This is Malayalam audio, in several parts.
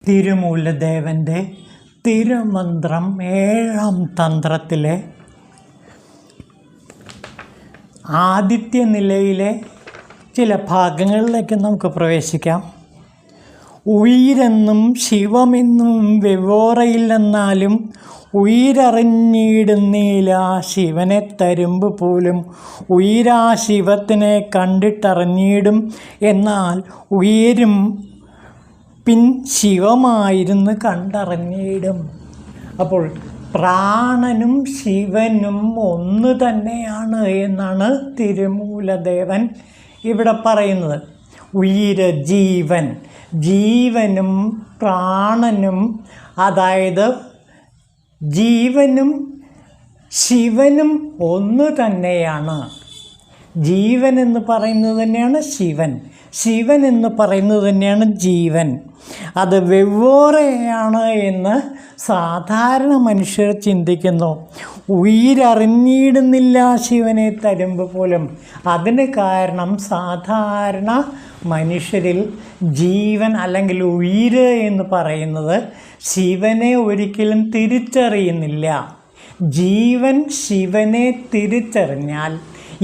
തിരുമൂലദേവൻ്റെ തിരുമന്ത്രം 7-ാം തന്ത്രത്തിലെ ആദിത്യ നിലയിലെ ചില ഭാഗങ്ങളിലേക്ക് നമുക്ക് പ്രവേശിക്കാം. ഉയിരെന്നും ശിവമെന്നും വെവ്വേറയില്ലെന്നാലും ഉയിരറിഞ്ഞിടുന്നില്ല ശിവനെ തരുമ്പ് പോലും ഉയിരാ ശിവത്തിനെ കണ്ടിട്ടറിഞ്ഞിടും എന്നാൽ ഉയരും പിൻ ശിവമായിരുന്നു കണ്ടറിഞ്ഞിടും. അപ്പോൾ പ്രാണനും ശിവനും ഒന്ന് തന്നെയാണ് എന്നാണ് തിരുമൂലദേവൻ ഇവിടെ പറയുന്നത്. ഉയിര് ജീവനും പ്രാണനും, അതായത് ജീവനും ശിവനും ഒന്ന് തന്നെയാണ്. ജീവൻ എന്ന് പറയുന്നത് തന്നെയാണ് ശിവൻ, ശിവൻ എന്ന് പറയുന്നത് തന്നെയാണ് ജീവൻ. അത് വെവ്വേറെയാണ് എന്ന് സാധാരണ മനുഷ്യർ ചിന്തിക്കുന്നു. ഉയിരറിഞ്ഞിടുന്നില്ല ശിവനെ തരുമ്പ് പോലും. അതിന് കാരണം സാധാരണ മനുഷ്യരിൽ ജീവൻ അല്ലെങ്കിൽ ഉയിര് എന്ന് പറയുന്നത് ശിവനെ ഒരിക്കലും തിരിച്ചറിയുന്നില്ല. ജീവൻ ശിവനെ തിരിച്ചറിഞ്ഞാൽ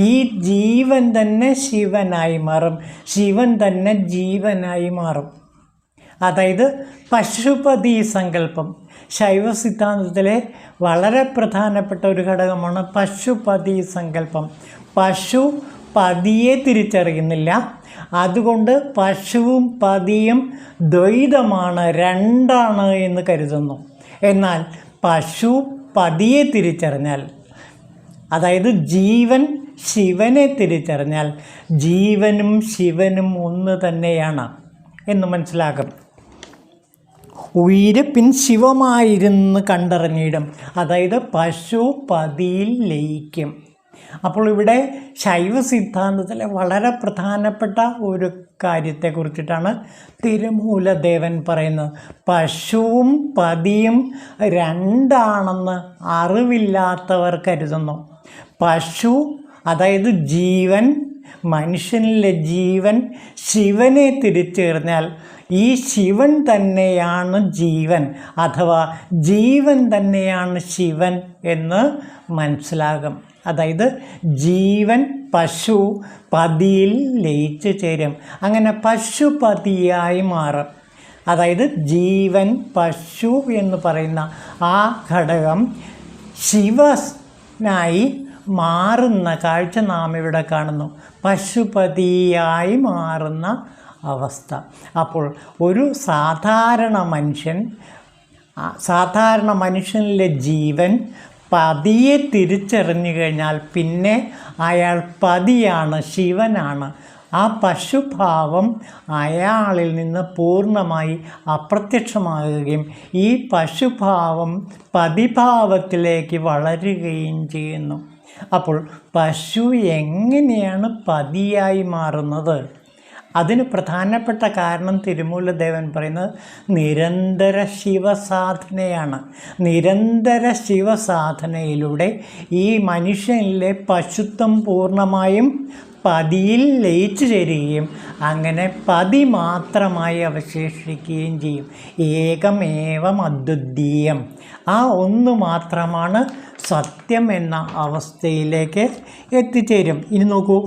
ഈ ജീവൻ തന്നെ ശിവനായി മാറും, ശിവൻ തന്നെ ജീവനായി മാറും. അതായത് പശുപതി സങ്കല്പം ശൈവ സിദ്ധാന്തത്തിലെ വളരെ പ്രധാനപ്പെട്ട ഒരു ഘടകമാണ് പശുപതി സങ്കല്പം. പശു പതിയെ തിരിച്ചറിയുന്നില്ല, അതുകൊണ്ട് പശുവും പതിയും ദ്വൈതമാണ്, രണ്ടാണ് എന്ന് കരുതുന്നു. എന്നാൽ പശു പതിയെ തിരിച്ചറിഞ്ഞാൽ, അതായത് ജീവൻ ശിവനെ തിരിച്ചറിഞ്ഞാൽ ജീവനും ശിവനും ഒന്ന് തന്നെയാണ് എന്ന് മനസ്സിലാക്കും. ഉയിര് പിൻ ശിവമായിരുന്നു കണ്ടറിഞ്ഞിടും, അതായത് പശു പതിയിൽ ലയിക്കും. അപ്പോൾ ഇവിടെ ശൈവ സിദ്ധാന്തത്തിലെ വളരെ പ്രധാനപ്പെട്ട ഒരു കാര്യത്തെക്കുറിച്ചിട്ടാണ് തിരുമൂലദേവൻ പറയുന്നത്. പശുവും പതിയും രണ്ടാണെന്ന് അറിവില്ലാത്തവർ കരുതുന്നു. പശു, അതായത് ജീവൻ, മനുഷ്യനിലെ ജീവൻ ശിവനെ തിരിച്ചറിഞ്ഞാൽ ഈ ശിവൻ തന്നെയാണ് ജീവൻ, അഥവാ ജീവൻ തന്നെയാണ് ശിവൻ എന്ന് മനസ്സിലാകും. അതായത് ജീവൻ പശു പതിയിൽ ലയിച്ചു ചേരും, അങ്ങനെ പശുപതിയായി മാറും. അതായത് ജീവൻ പശു എന്ന് പറയുന്ന ആ ഘടകം ശിവനായി മാറുന്ന കാഴ്ച നാം ഇവിടെ കാണുന്നു, പശുപതിയായി മാറുന്ന അവസ്ഥ. അപ്പോൾ ഒരു സാധാരണ മനുഷ്യനിലെ ജീവൻ പതിയെ തിരിച്ചറിഞ്ഞു കഴിഞ്ഞാൽ പിന്നെ അയാൾ പതിയാണ്, ശിവനാണ്. ആ പശുഭാവം അയാളിൽ നിന്ന് പൂർണ്ണമായി അപ്രത്യക്ഷമാകുകയും ഈ പശുഭാവം പതിഭാവത്തിലേക്ക് വളരുകയും ചെയ്യുന്നു. അപ്പോൾ പശു എങ്ങനെയാണ് പതിയായി മാറുന്നത്? അതിന് പ്രധാനപ്പെട്ട കാരണം തിരുമൂലദേവൻ പറയുന്നത് നിരന്തര ശിവസാധനയാണ്. നിരന്തര ശിവസാധനയിലൂടെ ഈ മനുഷ്യനിലെ പശുത്വം പൂർണ്ണമായും പതിയിൽ ലയിച്ചു ചേരുകയും അങ്ങനെ പതി മാത്രമായി അവശേഷിക്കുകയും ചെയ്യും. ഏകമേവം അദ്വിതീയം, ആ ഒന്ന് മാത്രമാണ് സത്യം എന്ന അവസ്ഥയിലേക്ക് എത്തിച്ചേരും. ഇനി നോക്കൂ,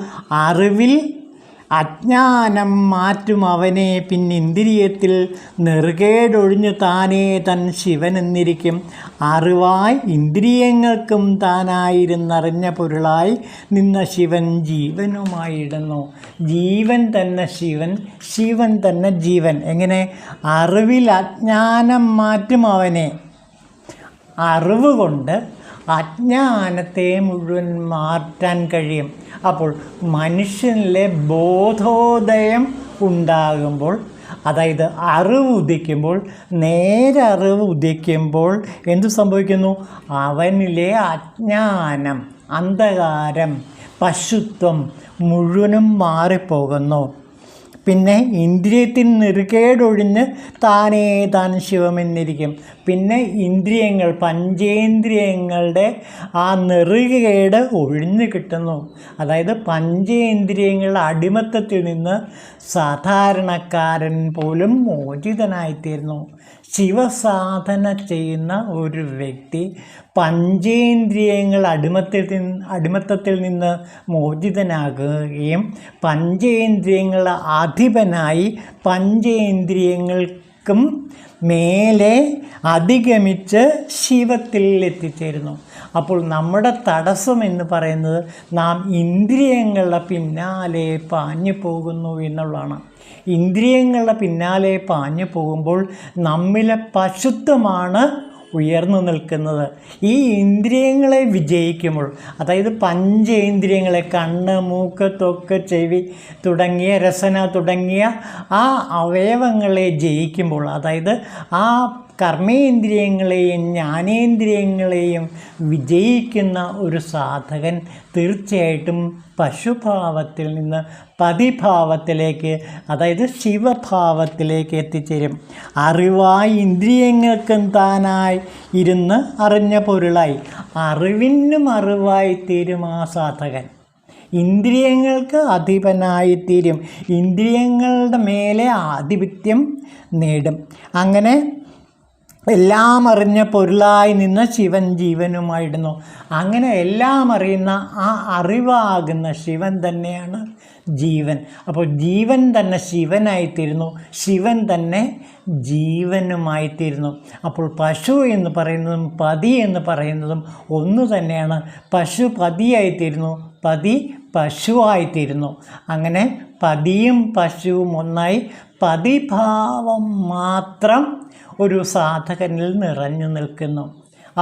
അറിവിൽ അജ്ഞാനം മാറ്റും അവനെ, പിന്നിന്ദ്രിയത്തിൽ നെറുകേടൊഴിഞ്ഞു താനേ തൻ ശിവനെന്നിരിക്കും. അറിവായി ഇന്ദ്രിയങ്ങൾക്കും താനായിരുന്നറിഞ്ഞ പൊരുളായി നിന്ന ശിവൻ ജീവനുമായിടുന്നു. ജീവൻ തന്നെ ശിവൻ, ശിവൻ തന്നെ ജീവൻ. എങ്ങനെ? അറിവിൽ അജ്ഞാനം മാറ്റും അവനെ. അറിവ് കൊണ്ട് അജ്ഞാനത്തെ മുഴുവൻ മാറ്റാൻ കഴിയും. അപ്പോൾ മനുഷ്യനിലെ ബോധോദയം ഉണ്ടാകുമ്പോൾ, അതായത് അറിവ് ഉദിക്കുമ്പോൾ, നേരറിവ് ഉദിക്കുമ്പോൾ എന്തു സംഭവിക്കുന്നു? അവനിലെ അജ്ഞാനം, അന്ധകാരം, പശുത്വം മുഴുവനും മാറിപ്പോകുന്നു. പിന്നെ ഇന്ദ്രിയത്തിൽ നെറുകേടൊഴിഞ്ഞ് താനേ താൻ ശിവമെന്നിരിക്കും. പിന്നെ ഇന്ദ്രിയങ്ങൾ, പഞ്ചേന്ദ്രിയങ്ങളുടെ ആ നെറുകേട് ഒഴിഞ്ഞു കിട്ടുന്നു. അതായത് പഞ്ചേന്ദ്രിയങ്ങളുടെ അടിമത്തത്തിൽ നിന്ന് സാധാരണക്കാരൻ പോലും മോചിതനായിത്തീരുന്നു. ശിവസാധന ചെയ്യുന്ന ഒരു വ്യക്തി പഞ്ചേന്ദ്രിയങ്ങൾ അടിമത്തത്തിൽ നിന്ന് മോചിതനാകുകയും പഞ്ചേന്ദ്രിയങ്ങളുടെ അധിപനായി പഞ്ചേന്ദ്രിയങ്ങൾക്കും മേലെ അധിഗമിച്ച് ശിവത്തിൽ എത്തിച്ചേരുന്നു. അപ്പോൾ നമ്മുടെ തടസ്സം എന്ന് പറയുന്നത് നാം ഇന്ദ്രിയങ്ങളുടെ പിന്നാലെ പാഞ്ഞു പോകുന്നു എന്നുള്ളതാണ്. ഇന്ദ്രിയങ്ങളുടെ പിന്നാലെ പാഞ്ഞു പോകുമ്പോൾ നമ്മിലെ പശുത്വമാണ് ഉയർന്നു നിൽക്കുന്നത്. ഈ ഇന്ദ്രിയങ്ങളെ വിജയിക്കുമ്പോൾ, അതായത് പഞ്ചേന്ദ്രിയങ്ങളെ, കണ്ണ്, മൂക്ക്, ത്വക്ക്, ചെവി തുടങ്ങിയ രസന തുടങ്ങിയ ആ അവയവങ്ങളെ ജയിക്കുമ്പോൾ, അതായത് ആ കർമ്മേന്ദ്രിയങ്ങളെയും ജ്ഞാനേന്ദ്രിയങ്ങളെയും വിജയിക്കുന്ന ഒരു സാധകൻ തീർച്ചയായിട്ടും പശുഭാവത്തിൽ നിന്ന് പതിഭാവത്തിലേക്ക്, അതായത് ശിവഭാവത്തിലേക്ക് എത്തിച്ചേരും. അറിവായി ഇന്ദ്രിയങ്ങൾക്കും താനായി ഇരുന്ന് അറിഞ്ഞ പൊരുളായി അറിവിനും അറിവായി തീരും ആ സാധകൻ. ഇന്ദ്രിയങ്ങൾക്ക് അധിപനായിത്തീരും, ഇന്ദ്രിയങ്ങളുടെ മേലെ ആധിപത്യം നേടും. അങ്ങനെ എല്ലാം അറിഞ്ഞ പൊരുളായി നിന്ന് ശിവൻ ജീവനുമായിടുന്നു. അങ്ങനെ എല്ലാം അറിയുന്ന ആ അറിവാകുന്ന ശിവൻ തന്നെയാണ് ജീവൻ. അപ്പോൾ ജീവൻ തന്നെ ശിവനായിത്തീരുന്നു, ശിവൻ തന്നെ ജീവനുമായിത്തീരുന്നു. അപ്പോൾ പശു എന്ന് പറയുന്നതും പതി എന്ന് പറയുന്നതും ഒന്ന് തന്നെയാണ്. പശു പതിയായിത്തീരുന്നു, പതി പശുവായിത്തീരുന്നു. അങ്ങനെ പതിയും പശുവും ഒന്നായി പതിഭാവം മാത്രം ഒരു സാധകനിൽ നിറഞ്ഞു നിൽക്കുന്നു.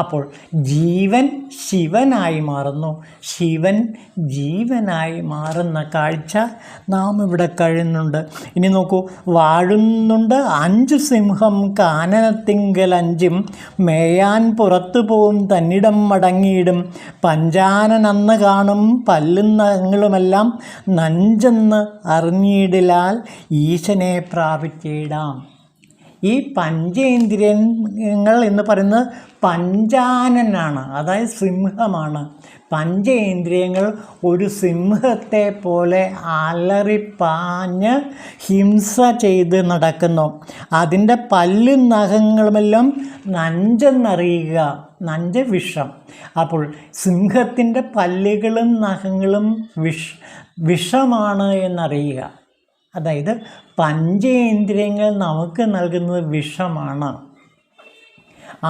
അപ്പോൾ ജീവൻ ശിവനായി മാറുന്നു, ശിവൻ ജീവനായി മാറുന്ന കാഴ്ച നാം ഇവിടെ കഴിയുന്നുണ്ട്. ഇനി നോക്കൂ, വാഴുന്നുണ്ട് 5 സിംഹം കാനനത്തിങ്കൽ 5 മേയാൻ പുറത്തു പോവും തന്നിടം മടങ്ങിയിടും പഞ്ചാനനന്ന് കാണും പല്ലും നഖങ്ങളുമെല്ലാം നഞ്ചെന്ന് അറിഞ്ഞിടിലാൽ ഈശനെ പ്രാപിച്ചിടാം. ഈ പഞ്ചേന്ദ്രിയങ്ങൾ എന്ന് പറയുന്നത് പഞ്ചാനനാണ്, അതായത് സിംഹമാണ്. പഞ്ചേന്ദ്രിയങ്ങൾ ഒരു സിംഹത്തെ പോലെ അലറിപ്പാഞ്ഞ് ഹിംസ ചെയ്ത് നടക്കുന്നു. അതിൻ്റെ പല്ലും നഖങ്ങളുമെല്ലാം നഞ്ചെന്നറിയുക, നഞ്ച് വിഷം. അപ്പോൾ സിംഹത്തിൻ്റെ പല്ലുകളും നഖങ്ങളും വിഷമാണ് എന്നറിയുക. അതായത് പഞ്ചേന്ദ്രിയങ്ങൾ നമുക്ക് നൽകുന്നത് വിഷമാണ്.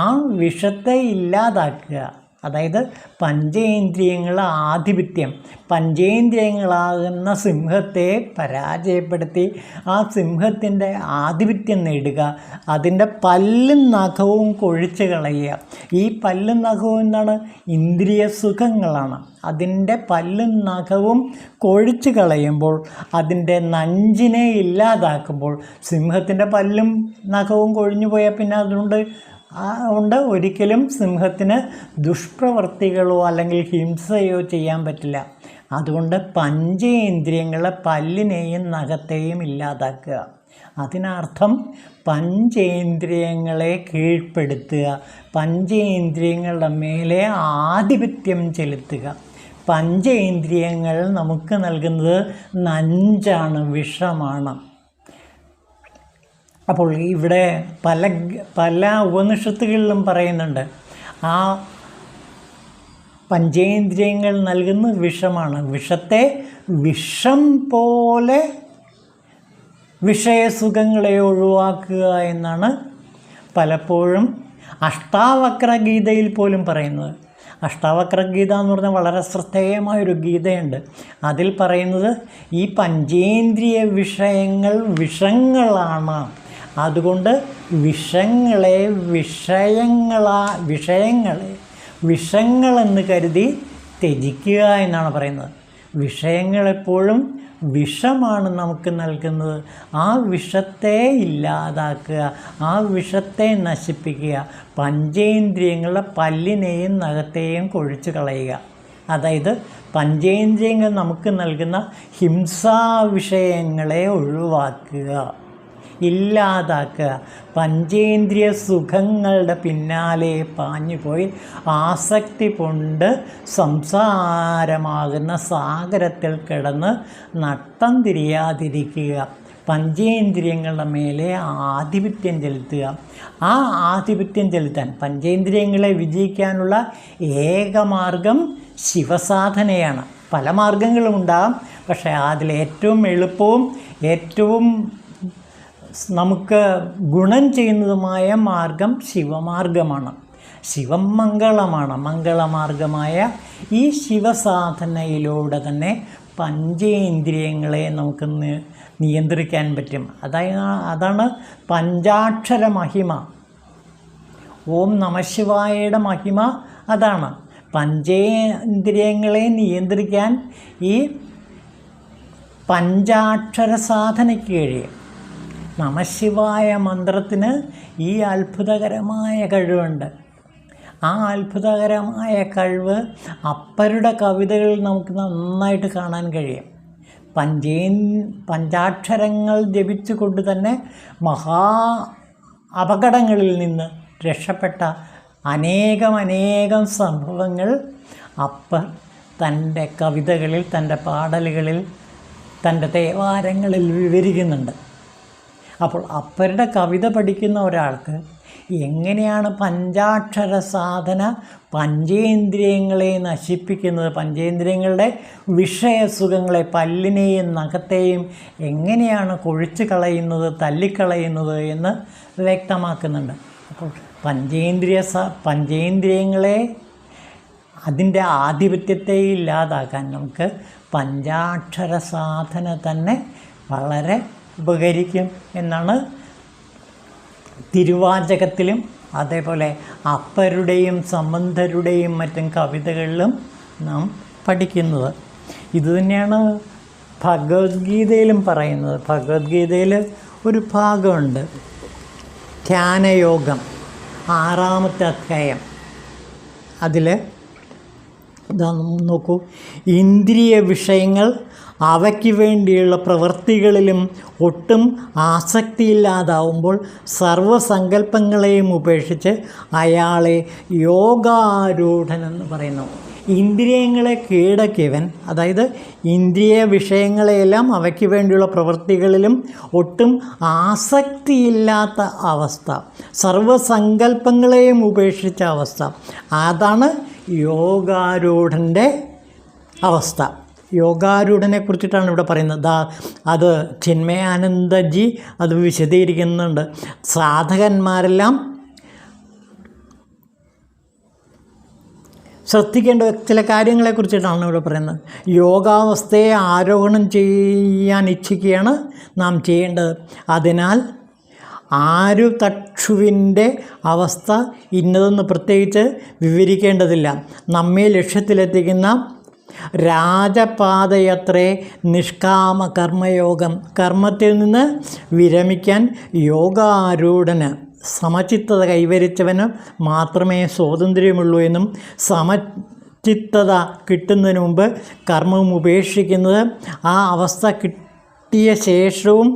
ആ വിഷത്തെ ഇല്ലാതാക്കുക, അതായത് പഞ്ചേന്ദ്രിയങ്ങളുടെ ആധിപത്യം, പഞ്ചേന്ദ്രിയങ്ങളാകുന്ന സിംഹത്തെ പരാജയപ്പെടുത്തി ആ സിംഹത്തിൻ്റെ ആധിപത്യം നേടുക, അതിൻ്റെ പല്ലും നഖവും കൊഴിച്ച് കളയുക. ഈ പല്ലും നഖവും എന്താണ്? ഇന്ദ്രിയ സുഖങ്ങളാണ്. അതിൻ്റെ പല്ലും നഖവും കൊഴിച്ച് കളയുമ്പോൾ, അതിൻ്റെ നഞ്ചിനെ ഇല്ലാതാക്കുമ്പോൾ, സിംഹത്തിൻ്റെ പല്ലും നഖവും കൊഴിഞ്ഞു പോയാൽ പിന്നെ അതുകൊണ്ട് ഒരിക്കലും സിംഹത്തിന് ദുഷ്പ്രവർത്തികളോ അല്ലെങ്കിൽ ഹിംസയോ ചെയ്യാൻ പറ്റില്ല. അതുകൊണ്ട് പഞ്ചേന്ദ്രിയങ്ങളെ പല്ലിനെയും നഖത്തെയും ഇല്ലാതാക്കുക. അതിനർത്ഥം പഞ്ചേന്ദ്രിയങ്ങളെ കീഴ്പ്പെടുത്തുക, പഞ്ചേന്ദ്രിയങ്ങളുടെ മേലെ ആധിപത്യം ചെലുത്തുക. പഞ്ചേന്ദ്രിയങ്ങൾ നമുക്ക് നൽകുന്നത് നഞ്ചാണ്, വിഷമാണ്. അപ്പോൾ ഇവിടെ പല ഉപനിഷത്തുകളിലും പറയുന്നുണ്ട്, ആ പഞ്ചേന്ദ്രിയങ്ങൾ നൽകുന്ന വിഷമാണ്. വിഷത്തെ വിഷം പോലെ വിഷയസുഖങ്ങളെ ഒഴിവാക്കുക എന്നാണ് പലപ്പോഴും അഷ്ടാവക്രഗീതയിൽ പോലും പറയുന്നത്. അഷ്ടാവക്രഗീത എന്ന് പറഞ്ഞാൽ വളരെ ശ്രദ്ധേയമായൊരു ഗീതയുണ്ട്. അതിൽ പറയുന്നത് ഈ പഞ്ചേന്ദ്രിയ വിഷയങ്ങൾ വിഷങ്ങളാണ്. അതുകൊണ്ട് വിഷങ്ങളെ വിഷങ്ങളെന്ന് കരുതി ത്യജിക്കുക എന്നാണ് പറയുന്നത്. വിഷയങ്ങളെപ്പോഴും വിഷമാണ് നമുക്ക് നൽകുന്നത്. ആ വിഷത്തെ ഇല്ലാതാക്കുക, ആ വിഷത്തെ നശിപ്പിക്കുക. പഞ്ചേന്ദ്രിയങ്ങളുടെ പല്ലിനെയും നഖത്തെയും കൊഴിച്ച് കളയുക. അതായത് പഞ്ചേന്ദ്രിയങ്ങൾ നമുക്ക് നൽകുന്ന ഹിംസാ വിഷയങ്ങളെ ഒഴിവാക്കുക, ഇല്ലാതാക്കുക. പഞ്ചേന്ദ്രിയ സുഖങ്ങളുടെ പിന്നാലെ പാഞ്ഞുപോയി ആസക്തി കൊണ്ട് സംസാരമാകുന്ന സാഗരത്തിൽ കിടന്ന് നട്ടം തിരിയാതിരിക്കുക. പഞ്ചേന്ദ്രിയങ്ങളുടെ മേലെ ആധിപത്യം ചെലുത്തുക. ആ ആധിപത്യം ചെലുത്താൻ പഞ്ചേന്ദ്രിയങ്ങളെ വിജയിക്കാനുള്ള ഏകമാർഗം ശിവസാധനയാണ്. പല മാർഗങ്ങളും ഉണ്ടാകാം, പക്ഷേ അതിലേറ്റവും എളുപ്പവും ഏറ്റവും നമുക്ക് ഗുണം ചെയ്യുന്നതുമായ മാർഗം ശിവമാർഗമാണ്. ശിവം മംഗളമാണ്. മംഗളമാർഗമായ ഈ ശിവസാധനയിലൂടെ തന്നെ പഞ്ചേന്ദ്രിയങ്ങളെ നമുക്ക് നിയന്ത്രിക്കാൻ പറ്റും. അതാണ് പഞ്ചാക്ഷര മഹിമ. ഓം നമഃശിവായയുടെ മഹിമ അതാണ്. പഞ്ചേന്ദ്രിയങ്ങളെ നിയന്ത്രിക്കാൻ ഈ പഞ്ചാക്ഷര സാധനയ്ക്ക് കഴിയും. നമഃശിവായ മന്ത്രത്തിന് ഈ അത്ഭുതകരമായ കഴിവുണ്ട്. ആ അത്ഭുതകരമായ കഴിവ് അപ്പരുടെ കവിതകളിൽ നമുക്ക് നന്നായിട്ട് കാണാൻ കഴിയും. പഞ്ചാക്ഷരങ്ങൾ ജപിച്ചുകൊണ്ട് തന്നെ അപകടങ്ങളിൽ നിന്ന് രക്ഷപ്പെട്ട അനേകം സംഭവങ്ങൾ അപ്പർ തൻ്റെ കവിതകളിൽ, തൻ്റെ പാടലുകളിൽ, തൻ്റെ തേവാരങ്ങളിൽ വിവരിക്കുന്നുണ്ട്. അപ്പോൾ അപ്പരുടെ കവിത പഠിക്കുന്ന ഒരാൾക്ക് എങ്ങനെയാണ് പഞ്ചാക്ഷര സാധന പഞ്ചേന്ദ്രിയങ്ങളെ നശിപ്പിക്കുന്നത്, പഞ്ചേന്ദ്രിയങ്ങളുടെ വിഷയസുഖങ്ങളെ, പല്ലിനെയും നഖത്തെയും എങ്ങനെയാണ് കൊഴിച്ച് കളയുന്നത്, തല്ലിക്കളയുന്നത് എന്ന് വ്യക്തമാക്കുന്നുണ്ട്. അപ്പോൾ പഞ്ചേന്ദ്രിയങ്ങളെ അതിൻ്റെ ആധിപത്യത്തെ ഇല്ലാതാക്കാൻ നമുക്ക് പഞ്ചാക്ഷര സാധന തന്നെ വളരെ ഉപകരിക്കും എന്നാണ് തിരുവാചകത്തിലും അതേപോലെ അപ്പരുടെയും സംബന്ധരുടെയും മറ്റും കവിതകളിലും നാം പഠിക്കുന്നത്. ഇതുതന്നെയാണ് ഭഗവത്ഗീതയിലും പറയുന്നത്. ഭഗവത്ഗീതയിൽ ഒരു ഭാഗമുണ്ട്, ധ്യാനയോഗം, 6-ാമത്തെ അധ്യായം. അതിൽ ഇതാ നോക്കൂ, ഇന്ദ്രിയ വിഷയങ്ങൾ അവയ്ക്ക് വേണ്ടിയുള്ള പ്രവൃത്തികളിലും ഒട്ടും ആസക്തിയില്ലാതാവുമ്പോൾ സർവസങ്കല്പങ്ങളെയും ഉപേക്ഷിച്ച് അയാളെ യോഗാരൂഢനെന്ന് പറയുന്നു. ഇന്ദ്രിയങ്ങളെ കീഴടക്കിയവൻ, അതായത് ഇന്ദ്രിയ വിഷയങ്ങളെയെല്ലാം അവയ്ക്ക് വേണ്ടിയുള്ള പ്രവൃത്തികളിലും ഒട്ടും ആസക്തിയില്ലാത്ത അവസ്ഥ, സർവസങ്കല്പങ്ങളെയും ഉപേക്ഷിച്ച അവസ്ഥ, അതാണ് യോഗാരൂഢൻ്റെ അവസ്ഥ. യോഗാരൂഢനെ കുറിച്ചിട്ടാണ് ഇവിടെ പറയുന്നത്. അത് ചിന്മയാനന്ദജി അത് വിശദീകരിക്കുന്നുണ്ട്. സാധകന്മാരെല്ലാം ശ്രദ്ധിക്കേണ്ട ചില കാര്യങ്ങളെക്കുറിച്ചിട്ടാണ് ഇവിടെ പറയുന്നത്. യോഗാവസ്ഥയെ ആരോഹണം ചെയ്യാൻ ഇച്ഛിക്കുകയാണ് നാം ചെയ്യേണ്ടത്. അതിനാൽ ആരുതക്ഷുവിൻ്റെ അവസ്ഥ ഇന്നതെന്ന് പ്രത്യേകിച്ച് വിവരിക്കേണ്ടതില്ല. നമ്മെ ലക്ഷ്യത്തിലെത്തിക്കുന്ന രാജപാതയത്രേ നിഷ്കാമ കർമ്മയോഗം. കർമ്മത്തിൽ നിന്ന് വിരമിക്കാൻ യോഗാരൂഢന്, സമചിത്തത കൈവരിച്ചവന് മാത്രമേ സ്വാതന്ത്ര്യമുള്ളൂ എന്നും സമചിത്തത കിട്ടുന്നതിന് മുമ്പ് കർമ്മം ഉപേക്ഷിക്കുന്നത് ആ അവസ്ഥ കിട്ടിയ ശേഷവും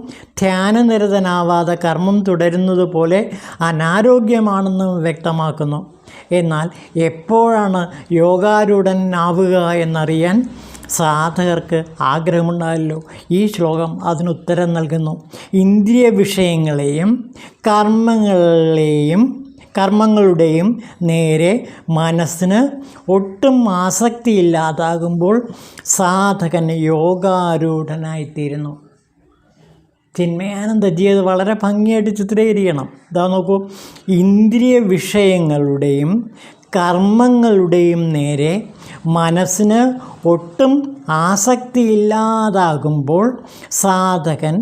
ധ്യാനനിരതനാവാതെ കർമ്മം തുടരുന്നത് പോലെ അനാരോഗ്യമാണെന്നും വ്യക്തമാക്കുന്നു. എന്നാൽ എപ്പോഴാണ് യോഗാരൂഢനാവുക എന്നറിയാൻ സാധകർക്ക് ആഗ്രഹമുണ്ടായല്ലോ. ഈ ശ്ലോകം അതിനുത്തരം നൽകുന്നു. ഇന്ദ്രിയ വിഷയങ്ങളെയും കർമ്മങ്ങളുടെയും നേരെ മനസ്സിന് ഒട്ടും ആസക്തിയില്ലാതാകുമ്പോൾ സാധകൻ യോഗാരൂഢനായിത്തീരുന്നു. ചിന്മയാനന്ദജി അത് വളരെ ഭംഗിയായിട്ട് ചിത്രീകരിക്കണം. ഇതാ നോക്കൂ, ഇന്ദ്രിയ വിഷയങ്ങളുടെയും കർമ്മങ്ങളുടെയും നേരെ മനസ്സിന് ഒട്ടും ആസക്തിയില്ലാതാകുമ്പോൾ സാധകൻ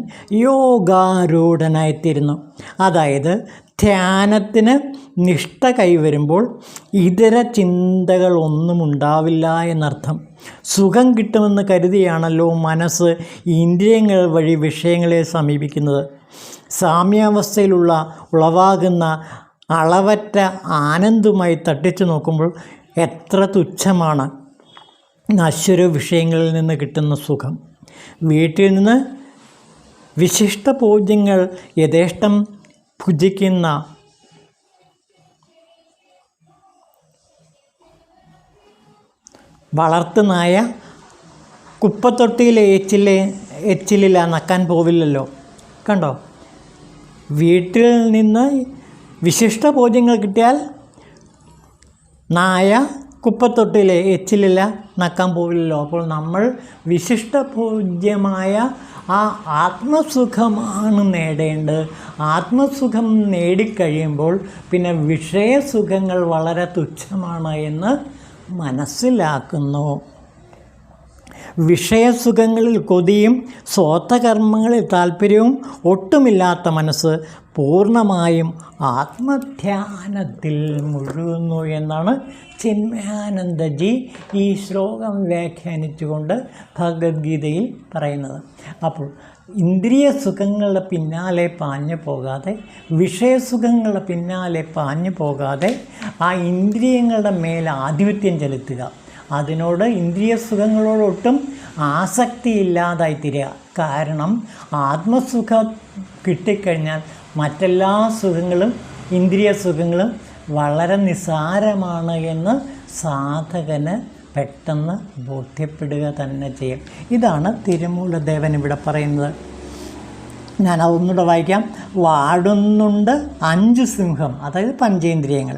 യോഗാരൂഢനായിത്തീരുന്നു. അതായത് ധ്യാനത്തിന് നിഷ്ഠ കൈവരുമ്പോൾ ഇതര ചിന്തകളൊന്നും ഉണ്ടാവില്ല എന്നർത്ഥം. സുഖം കിട്ടുമെന്ന് കരുതിയാണല്ലോ മനസ്സ് ഇന്ദ്രിയങ്ങൾ വഴി വിഷയങ്ങളെ സമീപിക്കുന്നത്. സാമ്യാവസ്ഥയിലുള്ള ഉളവാകുന്ന അളവറ്റ ആനന്ദമായി തട്ടിച്ചു നോക്കുമ്പോൾ എത്ര തുച്ഛമാണ്. നശ്വര വിഷയങ്ങളിൽ നിന്ന് കിട്ടുന്ന സുഖം, വീട്ടിൽ നിന്ന് വിശിഷ്ട പൂജ്യങ്ങൾ യഥേഷ്ടം ഭുജിക്കുന്ന വളർത്തുനായ കുപ്പത്തൊട്ടിയിലെ എച്ചിലില്ല നക്കാൻ പോവില്ലല്ലോ. കണ്ടോ, വീട്ടിൽ നിന്ന് വിശിഷ്ട ഭോജ്യങ്ങൾ കിട്ടിയാൽ നായ കുപ്പത്തൊട്ടിയിലെ എച്ചിലില്ല നക്കാൻ പോവില്ലല്ലോ. അപ്പോൾ നമ്മൾ വിശിഷ്ട ഭോജ്യമായ ആ ആത്മസുഖമാണ് നേടേണ്ടത്. ആത്മസുഖം നേടിക്കഴിയുമ്പോൾ പിന്നെ വിഷയസുഖങ്ങൾ വളരെ തുച്ഛമാണ് എന്ന് മനസ്സിലാക്കുന്നു. വിഷയസുഖങ്ങളിൽ കൊതിയും സ്വോത്തകർമ്മങ്ങളിൽ താല്പര്യവും ഒട്ടുമില്ലാത്ത മനസ്സ് പൂർണ്ണമായും ആത്മധ്യാനത്തിൽ മുഴുകുന്നു എന്നാണ് ചിന്മയാനന്ദജി ഈ ശ്ലോകം വ്യാഖ്യാനിച്ചുകൊണ്ട് ഭഗവത്ഗീതയിൽ പറയുന്നത്. അപ്പോൾ ഇന്ദ്രിയ സുഖങ്ങളുടെ പിന്നാലെ പാഞ്ഞു പോകാതെ, വിഷയസുഖങ്ങളുടെ പിന്നാലെ പാഞ്ഞു പോകാതെ ആ ഇന്ദ്രിയങ്ങളുടെ മേൽ ആധിപത്യം ചെലുത്തുക. അതിനോട് ഇന്ദ്രിയ സുഖങ്ങളോടൊട്ടും ആസക്തിയില്ലാതായി തീരുക. കാരണം ആത്മസുഖം കിട്ടിക്കഴിഞ്ഞാൽ മറ്റെല്ലാ സുഖങ്ങളും ഇന്ദ്രിയ സുഖങ്ങളും വളരെ നിസ്സാരമാണ് എന്ന് സാധകന് പെട്ടെന്ന് ബോധ്യപ്പെടുക തന്നെ ചെയ്യും. ഇതാണ് തിരുമൂലദേവൻ ഇവിടെ പറയുന്നത്. ഞാൻ അതൊന്നുകൂടെ വായിക്കാം. വാടുന്നുണ്ട് 5 സിംഹം, അതായത് പഞ്ചേന്ദ്രിയങ്ങൾ,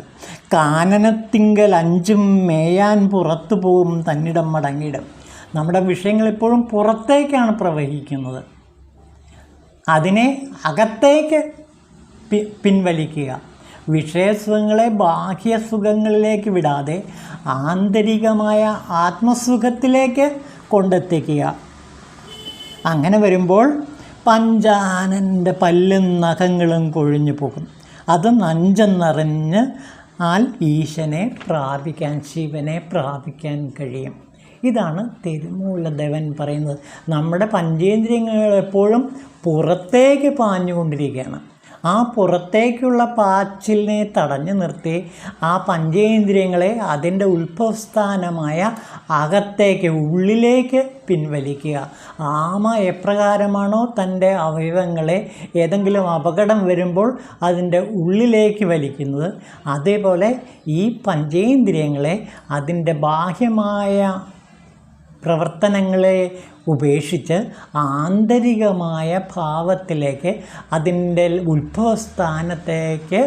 കാനനത്തിങ്കൽ 5ഉം മേയാൻ പുറത്തു പോവും തന്നിടം മടങ്ങിയിടും. നമ്മുടെ വിഷയങ്ങൾ എപ്പോഴും പുറത്തേക്കാണ് പ്രവഹിക്കുന്നത്. അതിനെ അകത്തേക്ക് പിൻവലിക്കുക. വിഷയസുഖങ്ങളെ ബാഹ്യസുഖങ്ങളിലേക്ക് വിടാതെ ആന്തരികമായ ആത്മസുഖത്തിലേക്ക് കൊണ്ടെത്തിക്കുക. അങ്ങനെ വരുമ്പോൾ പഞ്ചാനൻ്റെ പല്ലും നഖങ്ങളും കൊഴിഞ്ഞു പോകും. അത് നഞ്ചെന്നറിഞ്ഞ് ഈശനെ പ്രാപിക്കാൻ, ശിവനെ പ്രാപിക്കാൻ കഴിയും. ഇതാണ് തിരുമൂലദേവൻ പറയുന്നത്. നമ്മുടെ പഞ്ചേന്ദ്രിയങ്ങൾ എപ്പോഴും പുറത്തേക്ക് പാഞ്ഞുകൊണ്ടിരിക്കുകയാണ്. ആ പുറത്തേക്കുള്ള പാച്ചിലിനെ തടഞ്ഞു നിർത്തി ആ പഞ്ചേന്ദ്രിയങ്ങളെ അതിൻ്റെ ഉത്ഭവസ്ഥാനമായ അകത്തേക്ക്, ഉള്ളിലേക്ക് പിൻവലിക്കുക. ആമ എപ്രകാരമാണോ തൻ്റെ അവയവങ്ങളെ ഏതെങ്കിലും അപകടം വരുമ്പോൾ അതിൻ്റെ ഉള്ളിലേക്ക് വലിക്കുന്നത്, അതേപോലെ ഈ പഞ്ചേന്ദ്രിയങ്ങളെ അതിൻ്റെ ബാഹ്യമായ പ്രവർത്തനങ്ങളെ ഉപേക്ഷിച്ച് ആന്തരികമായ ഭാവത്തിലേക്ക്, അതിൻ്റെ ഉത്ഭവസ്ഥാനത്തേക്ക്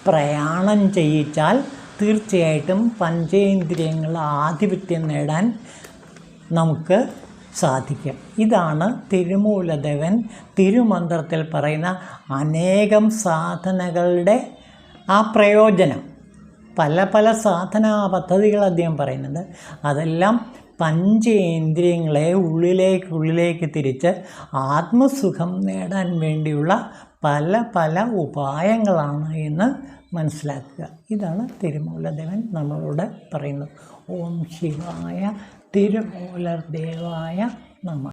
പ്രയാണം ചെയ്യിച്ചാൽ തീർച്ചയായിട്ടും പഞ്ചേന്ദ്രിയങ്ങൾ ആധിപത്യം നേടാൻ നമുക്ക് സാധിക്കും. ഇതാണ് തിരുമൂലദേവൻ തിരുമന്ത്രത്തിൽ പറയുന്ന അനേകം സാധനകളുടെ ആ പ്രയോജനം. പല പല സാധനാ പദ്ധതികൾ അദ്ദേഹം പറയുന്നുണ്ട്. അതെല്ലാം പഞ്ചേന്ദ്രിയങ്ങളെ ഉള്ളിലേക്ക് തിരിച്ച് ആത്മസുഖം നേടാൻ വേണ്ടിയുള്ള പല പല ഉപായങ്ങളാണ് എന്ന് മനസ്സിലാക്കുക. ഇതാണ് തിരുമൂലദേവൻ നമ്മളോട് പറയുന്നത്. ഓം ശിവായ തിരുമൂലദേവായ നമഃ.